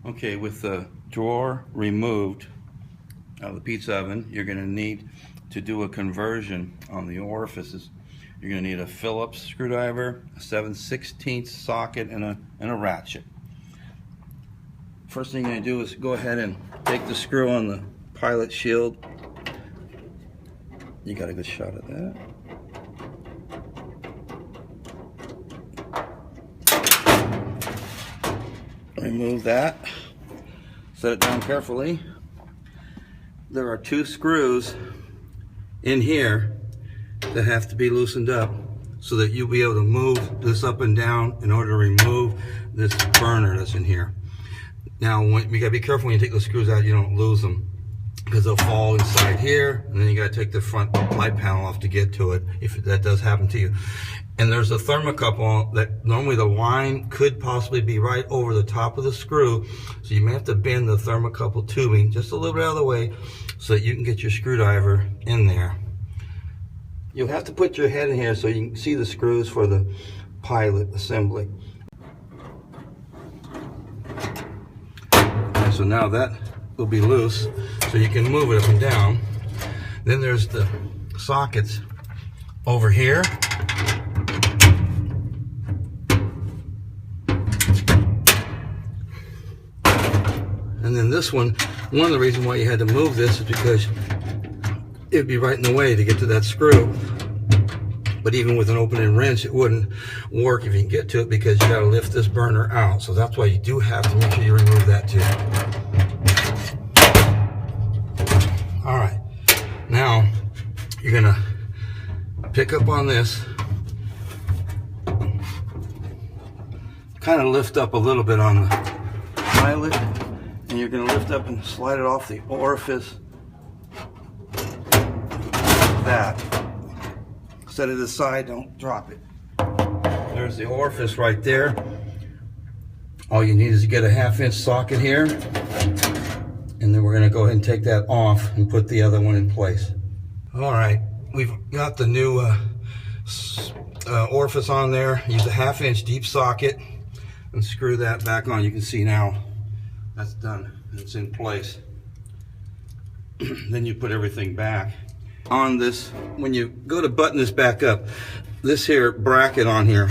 Okay, with the drawer removed out of the pizza oven, you're going to need to do a conversion on the orifices. You're going to need a Phillips screwdriver, a 7/16 socket, and a ratchet. First thing you're going to do is go ahead and take the screw on the pilot shield. You got a good shot at that. Remove that. Set it down carefully. There are two screws in here that have to be loosened up so that you'll be able to move this up and down in order to remove this burner that's in here. Now, you gotta be careful when you take those screws out, you don't lose them, because they'll fall inside here, and then you gotta take the front light panel off to get to it, if that does happen to you. And there's a thermocouple that normally the line could possibly be right over the top of the screw, so you may have to bend the thermocouple tubing just a little bit out of the way so that you can get your screwdriver in there. You'll have to put your head in here so you can see the screws for the pilot assembly. And so now that will be loose, so you can move it up and down. Then there's the sockets over here. And then this one of the reasons why you had to move this is because it'd be right in the way to get to that screw. But even with an open-end wrench, it wouldn't work if you can get to it, because you gotta lift this burner out. So that's why you do have to make sure you remove that too. All right, now you're gonna pick up on this, kind of lift up a little bit on the pilot, and you're gonna lift up and slide it off the orifice like that. Set it aside, don't drop it. There's the orifice right there. All you need is to get a 1/2-inch socket here, and then we're going to go ahead and take that off and put the other one in place. All right, we've got the new orifice on there. Use a 1/2-inch deep socket and screw that back on. You can see now that's done. It's in place. Then you put everything back on this. When you go to button this back up, this here bracket on here,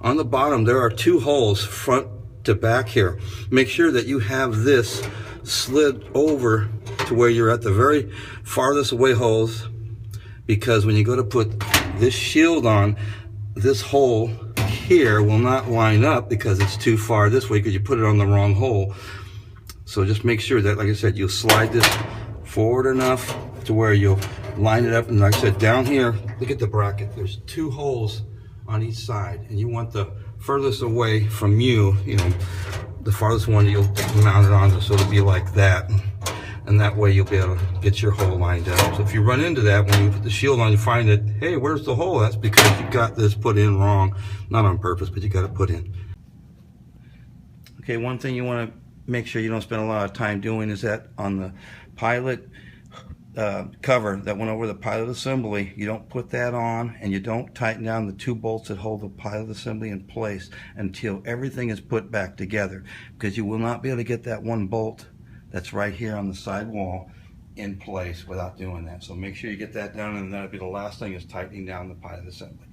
on the bottom there are two holes, front to back here. Make sure that you have this slid over to where you're at the very farthest away holes, because when you go to put this shield on, this hole here will not line up because it's too far this way, because you put it on the wrong hole. So just make sure that, like I said, you'll slide this forward enough to where you'll line it up. And like I said, down here, look at the bracket. There's two holes on each side, and you want the furthest away from you, the farthest one you'll mount it on, so it'll be like that. And that way you'll be able to get your hole lined up. So if you run into that, when you put the shield on, you find that, hey, where's the hole? That's because you got this put in wrong. Not on purpose, but you got it put in. Okay, one thing you want to make sure you don't spend a lot of time doing is that on the pilot cover that went over the pilot assembly, you don't put that on, and you don't tighten down the two bolts that hold the pilot assembly in place until everything is put back together, because you will not be able to get that one bolt that's right here on the side wall in place without doing that. So make sure you get that done, and that'll be the last thing, is tightening down the pilot assembly.